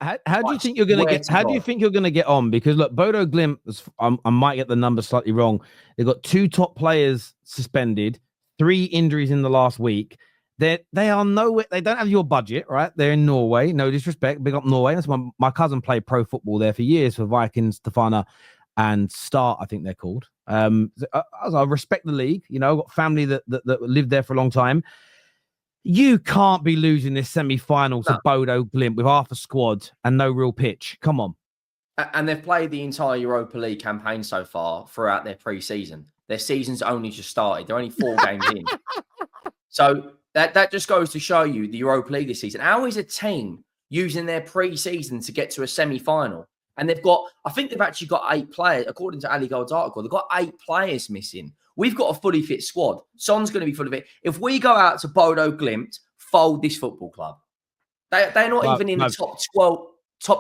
How do you think you're going to get? How do you think you're going to get on? Because look, Bodo Glimt, I might get the numbers slightly wrong. They've got 2 top players suspended, 3 injuries in the last week. They are nowhere. They don't have your budget, right? They're in Norway. No disrespect, big up Norway. That's my cousin played pro football there for years for Vikings, Stefana, and Start. I think they're called. I respect the league. You know, I've got family that lived there for a long time. You can't be losing this semi-final to Bodo Glimt with half a squad and no real pitch. Come on. And they've played the entire Europa League campaign so far throughout their pre-season. Their season's only just started. They're only 4 games in. So that just goes to show you the Europa League this season. How is a team using their pre-season to get to a semi-final? And I think they've actually got 8 players, according to Ali Gold's article, they've got 8 players missing. We've got a fully fit squad. Son's going to be fully fit. If we go out to Bodo Glimt, fold this football club. They're not even in the top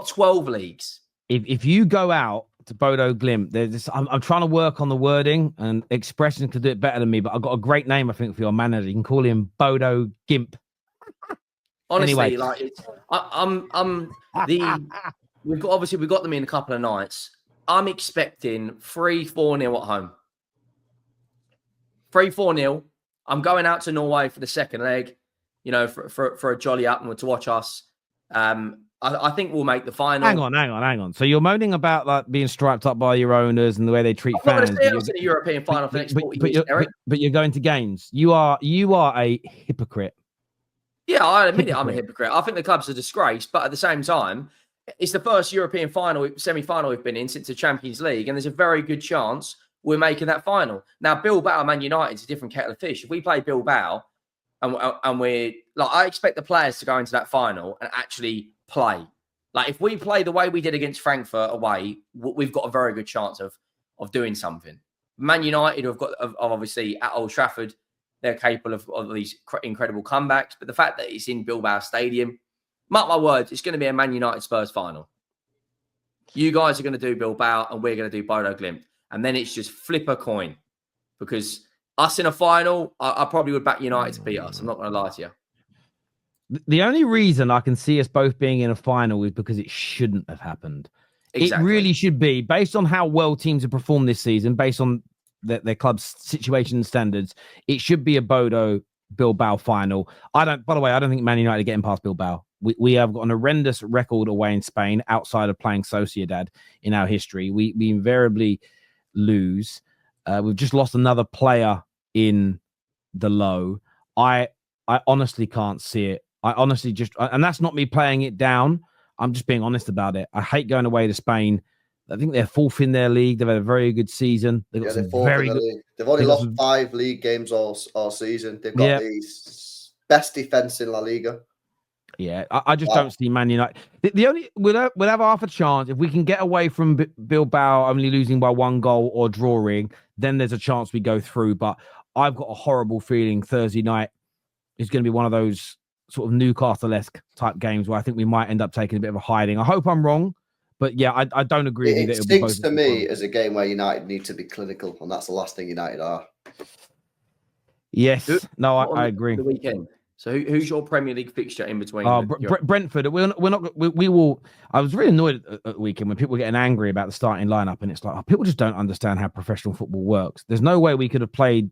12 leagues. If you go out to Bodo Glimt, I'm trying to work on the wording and expressions to do it better than me, but I've got a great name, I think, for your manager. You can call him Bodo Gimp. Honestly, anyway. We've got them in a couple of nights. I'm expecting 3-4-0 at home. 3-4-0. I'm going out to Norway for the second leg, you know, for a jolly up and to watch us. I think we'll make the final. Hang on. So you're moaning about like being striped up by your owners and the way they treat fans. I'm not going to see us in a European final for the next 40 years, Eric. But you're going to games. You are a hypocrite. Yeah, I admit it. I'm a hypocrite. I think the club's a disgrace, but at the same time, it's the first European semi-final we've been in since the Champions League, and there's a very good chance we're making that final. Now, Bilbao, Man United's a different kettle of fish. If we play Bilbao, and we're like, I expect the players to go into that final and actually play. Like, if we play the way we did against Frankfurt away, we've got a very good chance of doing something. Man United have obviously at Old Trafford, they're capable of these incredible comebacks. But the fact that it's in Bilbao Stadium, mark my words, it's going to be a Man United Spurs final. You guys are going to do Bilbao and we're going to do Bodo Glimt. And then it's just flip a coin. Because us in a final, I probably would back United to beat us. I'm not going to lie to you. The only reason I can see us both being in a final is because it shouldn't have happened. Exactly. It really should be, based on how well teams have performed this season, based on their club's situation and standards, it should be a Bodo Bilbao final. By the way, I don't think Man United are getting past Bilbao. We have got an horrendous record away in Spain outside of playing Sociedad in our history. We invariably lose. We've just lost another player in the low. I honestly can't see it. I honestly and that's not me playing it down. I'm just being honest about it. I hate going away to Spain. I think they're 4th in their league. They've had a very good season. They've got some very good. They've only lost 5 league games all season. They've got the best defense in La Liga. Yeah, I just don't see Man United. The only we'll have half a chance if we can get away from Bilbao only losing by 1 goal or drawing. Then there's a chance we go through. But I've got a horrible feeling Thursday night is going to be one of those sort of Newcastle-esque type games where I think we might end up taking a bit of a hiding. I hope I'm wrong, but yeah, I don't agree with it. It stinks to me as a game where United need to be clinical, and that's the last thing United are. Yes, I agree. The weekend. So who's your Premier League fixture in between? Brentford. We will. I was really annoyed at the weekend when people were getting angry about the starting lineup, and it's like people just don't understand how professional football works. There's no way we could have played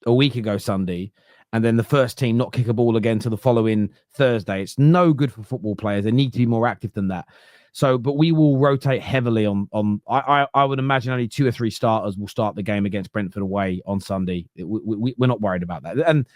a week ago Sunday, and then the first team not kick a ball again to the following Thursday. It's no good for football players. They need to be more active than that. So, but we will rotate heavily on. I would imagine only 2 or 3 starters will start the game against Brentford away on Sunday. We're not worried about that, and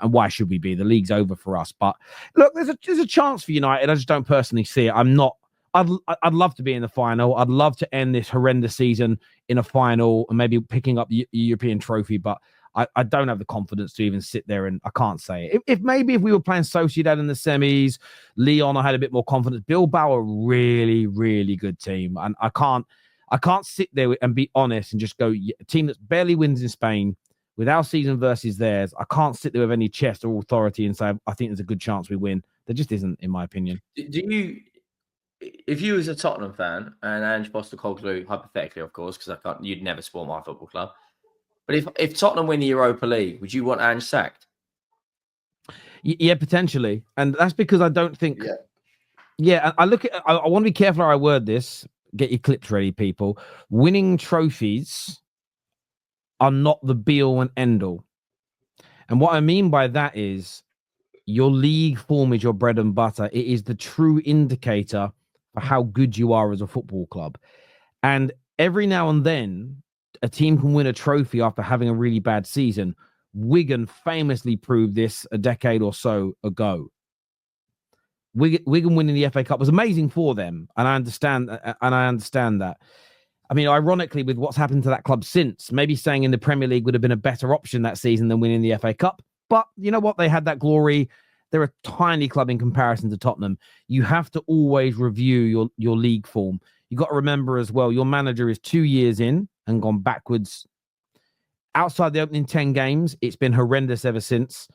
why should we be? The league's over for us. But look, there's a chance for United. I just don't personally see it. I'd love to be in the final. I'd love to end this horrendous season in a final and maybe picking up the European trophy, but I don't have the confidence to even sit there, and I can't say it. If we were playing Sociedad in the semis, Leon, I had a bit more confidence. Bilbao are a really, really good team, and I can't sit there and be honest and just go, a team that barely wins in Spain with our season versus theirs. I can't sit there with any chest or authority and say I think there's a good chance we win. There just isn't, in my opinion. If you was a Tottenham fan and Ange Postecoglou, hypothetically, of course, because you'd never support my football club. But if Tottenham win the Europa League, would you want Ange sacked? Yeah, potentially. And that's because I don't think Yeah, I look at. I want to be careful how I word this. Get your clips ready, people. Winning trophies are not the be all and end all. And what I mean by that is your league form is your bread and butter. It is the true indicator for how good you are as a football club. And every now and then, a team can win a trophy after having a really bad season. Wigan famously proved this a decade or so ago. Wigan winning the FA Cup was amazing for them, and I understand that. I mean, ironically, with what's happened to that club since, maybe staying in the Premier League would have been a better option that season than winning the FA Cup. But you know what? They had that glory. They're a tiny club in comparison to Tottenham. You have to always review your league form. You got to remember as well, your manager is 2 years in and gone backwards. Outside the opening 10 games, it's been horrendous ever since.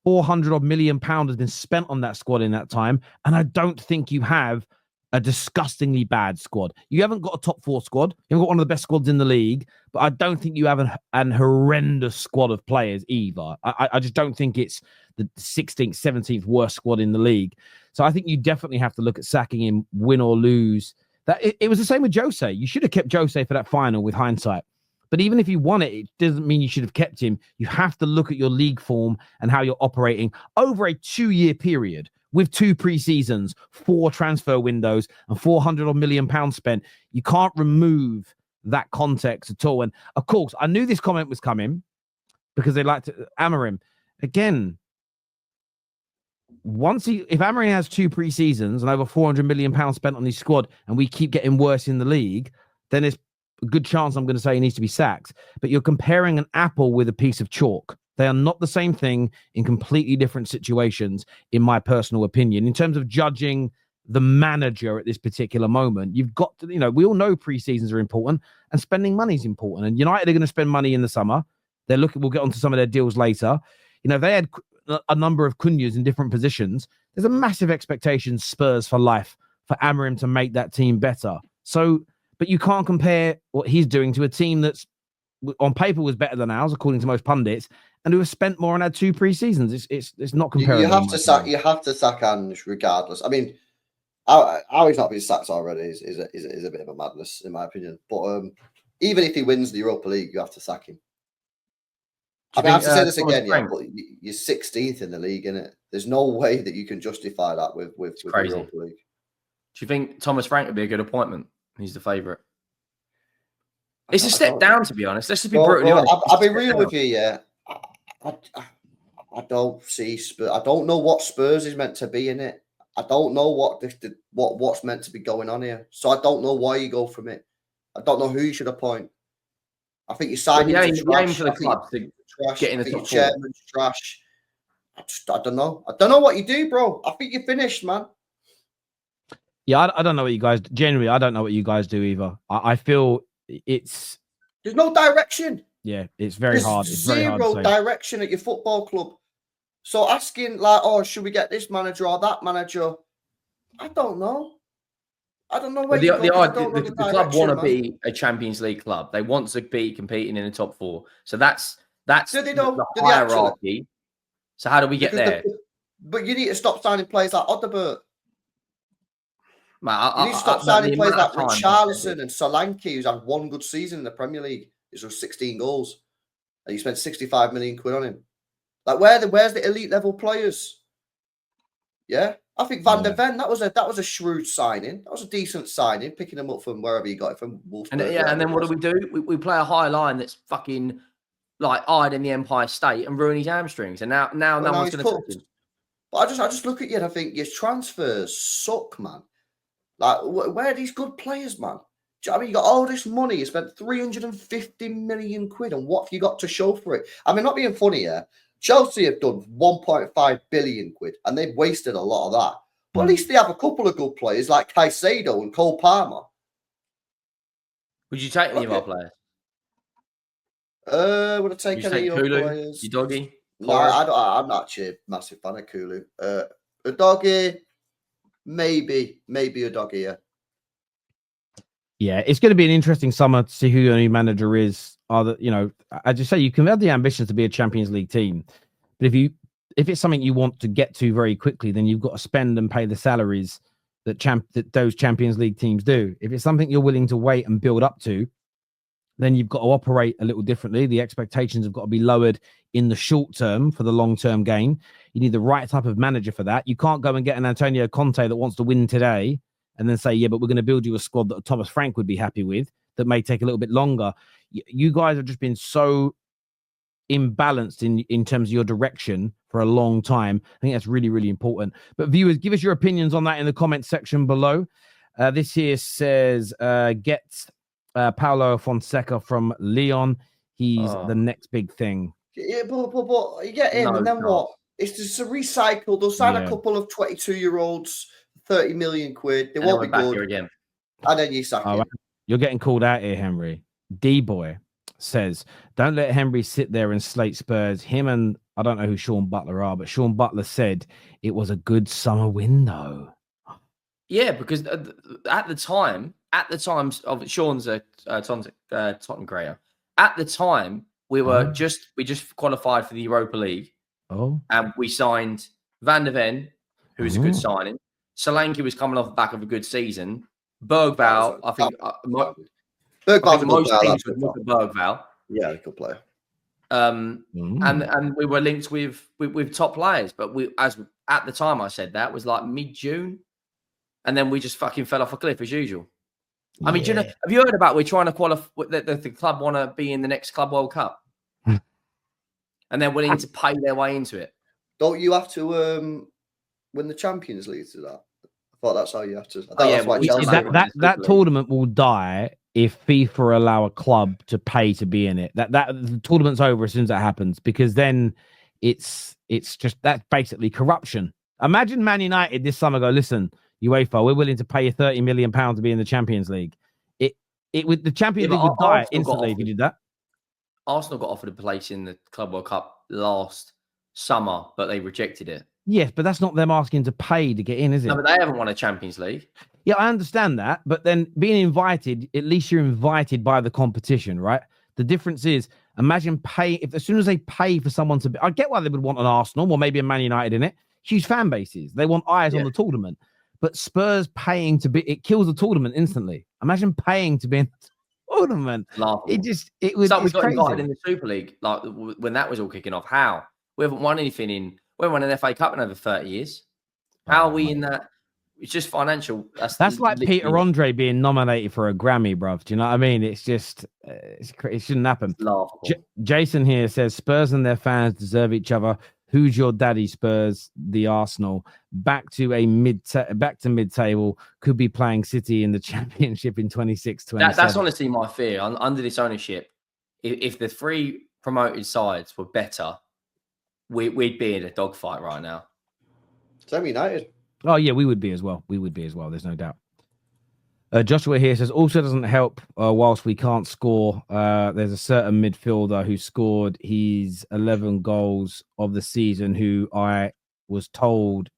400 million pounds has been spent on that squad in that time. And I don't think you have a disgustingly bad squad. You haven't got a top 4 squad. You haven't got one of the best squads in the league, but I don't think you have an horrendous squad of players either. I just don't think it's the 16th, 17th worst squad in the league. So I think you definitely have to look at sacking him, win or lose. That it was the same with Jose. You should have kept Jose for that final with hindsight. But even if you won it, it doesn't mean you should have kept him. You have to look at your league form and how you're operating over a 2-year period with 2 pre-seasons, 4 transfer windows, and 400 million pounds spent. You can't remove that context at all. And of course, I knew this comment was coming because they like to Amorim. Again, if Amorim has 2 pre-seasons and over 400 million pounds spent on his squad, and we keep getting worse in the league, then it's a good chance I'm going to say he needs to be sacked. But you're comparing an apple with a piece of chalk. They are not the same thing in completely different situations, in my personal opinion. In terms of judging the manager at this particular moment, you've got to, we all know pre-seasons are important and spending money is important. And United are going to spend money in the summer. We'll get onto some of their deals later. They had a number of Cunhas in different positions. There's a massive expectation, Spurs for life, for Amorim to make that team better. So, but you can't compare what he's doing to a team that's on paper was better than ours, according to most pundits, and who have spent more and had 2 pre-seasons. It's not comparable. You have to sack Ange regardless. I mean, how he's not been sacked already is a bit of a madness in my opinion. But even if he wins the Europa League, you have to sack him. I have to say this again, but you're 16th in the league, innit? There's no way that you can justify that with the Europa League. Do you think Thomas Frank would be a good appointment? He's the favourite. It's a step down, to be honest. Let's just be brutally honest. I'll be real with you, yeah. I don't see Spurs. I don't know what Spurs is meant to be in it. I don't know what's meant to be going on here. So I don't know why you go from it. I don't know who you should appoint. I think you sign him to trash. For the club to get in the top 4. Chairman's trash. I don't know. I don't know what you do, bro. I think you're finished, man. Yeah, I don't know what you guys. Generally, I don't know what you guys do either. I feel there's no direction. Yeah, it's very hard. It's zero direction at your football club. So asking should we get this manager or that manager? I don't know. I don't know where the club want to be a Champions League club. They want to be competing in the top 4. So that's the hierarchy. So how do we get there? But you need to stop signing players like Odebert. You need to stop signing players like Richarlison and Solanke, who's had 1 good season in the Premier League. He's got 16 goals. And you spent 65 million quid on him. Like, where's the elite level players? Yeah? I think Van der Ven, that was a shrewd signing. That was a decent signing, picking him up from wherever you got it from. Wolfsburg, and then what do? We play a high line that's fucking like eyed in the Empire State and ruin his hamstrings. And now no one's going to touch him. But I just look at you and I think your transfers suck, man. Like, where are these good players, man? Do you know what I mean? You got all this money. You spent 350 million quid, and what have you got to show for it? I mean, not being funny here. Chelsea have done 1.5 billion quid, and they've wasted a lot of that. But at least they have a couple of good players like Caicedo and Cole Palmer. Would you take any of our players? Would I take any of our players? Your doggy? No, I'm not actually a massive fan of Kulu. A doggy, maybe a doggy, yeah. Yeah, it's going to be an interesting summer to see who your new manager is. I just say you can have the ambitions to be a Champions League team, but if it's something you want to get to very quickly, then you've got to spend and pay the salaries that those Champions League teams do. If it's something you're willing to wait and build up to, then you've got to operate a little differently. The expectations have got to be lowered in the short term for the long-term gain. You need the right type of manager for that. You can't go and get an Antonio Conte that wants to win today and then say, yeah, but we're going to build you a squad that Thomas Frank would be happy with that may take a little bit longer. You guys have just been so imbalanced in terms of your direction for a long time. I think that's really, really important. But viewers, give us your opinions on that in the comments section below. This here says, get Paulo Fonseca from Lyon. He's the next big thing. Yeah, but you get him, and then what? It's just a recycle. They'll sign a couple of 22-year-olds, 30 million quid. They won't be good. Again. And then you sack him. You're getting called out here, Henry. D-Boy says, don't let Henry sit there and slate Spurs. Him and, I don't know who Sean Butler are, but Sean Butler said it was a good summer window. Yeah, because at the time of Sean's Tottenham Grayer, at the time we just qualified for the Europa League. Oh, and we signed Van der Ven, who was a good signing. Solanke was coming off the back of a good season. Bergvall, I think most teams would look at Bergvall. Yeah, he could play. And we were linked with top players, but at the time I said that was like mid-June, and then we just fucking fell off a cliff as usual. I mean, do you know, have you heard about we're trying to qualify the club want to be in the next Club World Cup, and they're willing to pay their way into it? Don't you have to win the Champions League to that? I thought that's how you have to. That tournament will die if FIFA allow a club to pay to be in it. That the tournament's over as soon as that happens, because then it's just that's basically corruption. Imagine Man United this summer go, listen, UEFA, we're willing to pay you £30 million to be in the Champions League. The Champions League would die instantly if you did that. Arsenal got offered a place in the Club World Cup last summer, but they rejected it. Yes, but that's not them asking to pay to get in, is it? No, but they haven't won a Champions League. Yeah, I understand that. But then being invited, at least you're invited by the competition, right? The difference is, imagine as soon as they pay for someone to be, I get why they would want an Arsenal or maybe a Man United in it. Huge fan bases. They want eyes on the tournament. But Spurs paying to be, it kills the tournament instantly. Imagine paying to be in the tournament. It was we got crazy. invited in the Super League, like when that was all kicking off. How? We haven't won anything we haven't won an FA Cup in over 30 years. How are we in that? It's just financial. That's like Peter Andre being nominated for a Grammy, bruv. Do you know what I mean? It's just, it shouldn't happen. Jason here says Spurs and their fans deserve each other. Who's your daddy, Spurs? The Arsenal. Back to mid-table. Could be playing City in the Championship in 26-27. That's honestly my fear. Under this ownership, if the three promoted sides were better, we'd be in a dogfight right now. Same United. Oh, yeah, we would be as well. There's no doubt. Joshua here says, also doesn't help whilst we can't score. There's a certain midfielder who scored his 11 goals of the season, who I was told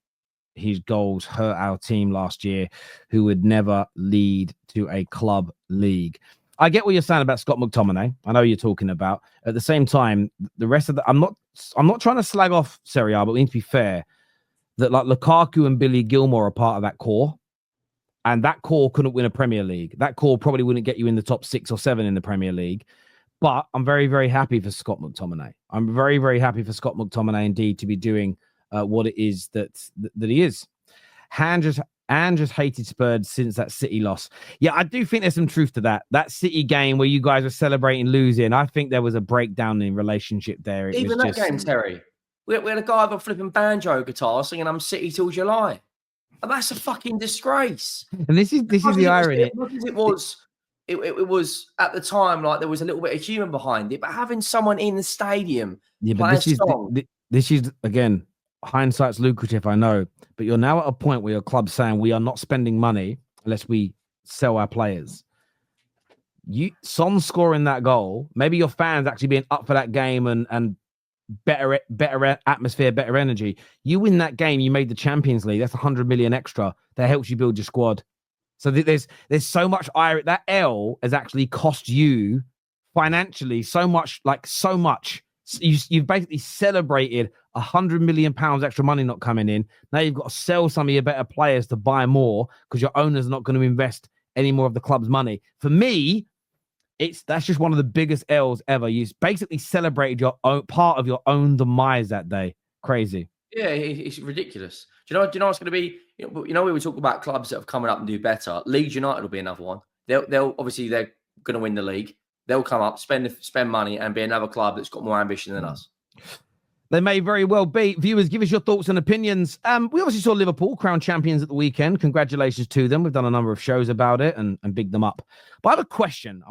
his goals hurt our team last year, who would never lead to a club league. I get what you're saying about Scott McTominay. I know you're talking about. At the same time, the rest of I'm not trying to slag off Serie A, but we need to be fair that like Lukaku and Billy Gilmore are part of that core. And that core couldn't win a Premier League. That core probably wouldn't get you in the top 6 or 7 in the Premier League. But I'm very, very happy for Scott McTominay. I'm very, very happy for Scott McTominay indeed to be doing what it is that he is. Ange has hated Spurs since that City loss. Yeah, I do think there's some truth to that. That City game where you guys were celebrating losing, I think there was a breakdown in relationship there. Even that game, Terry. We had a guy with a flipping banjo guitar singing "I'm City till July." And that's a fucking disgrace. And this is the irony. It was at the time like there was a little bit of humour behind it, but having someone in the stadium this is again, hindsight's lucrative, I know, but you're now at a point where your club's saying we are not spending money unless we sell our players. Son scoring that goal, maybe your fans actually being up for that game and better atmosphere, better energy. You win that game, you made the Champions League. That's 100 million extra that helps you build your squad. So there's so much irony. That L has actually cost you financially so much You've basically celebrated £100 million extra money not coming in. Now you've got to sell some of your better players to buy more because your owner's not going to invest any more of the club's money. For me, that's just one of the biggest L's ever. You basically celebrated your own part of your own demise that day. Crazy. Yeah, it's ridiculous. Do you know what's going to be? We were talking about clubs that have coming up and do better. Leeds United will be another one. They'll obviously they're going to win the league. They'll come up, spend money, and be another club that's got more ambition than us. They may very well be. Viewers, give us your thoughts and opinions. We obviously saw Liverpool crowned champions at the weekend. Congratulations to them. We've done a number of shows about it and bigged them up. But I have a question.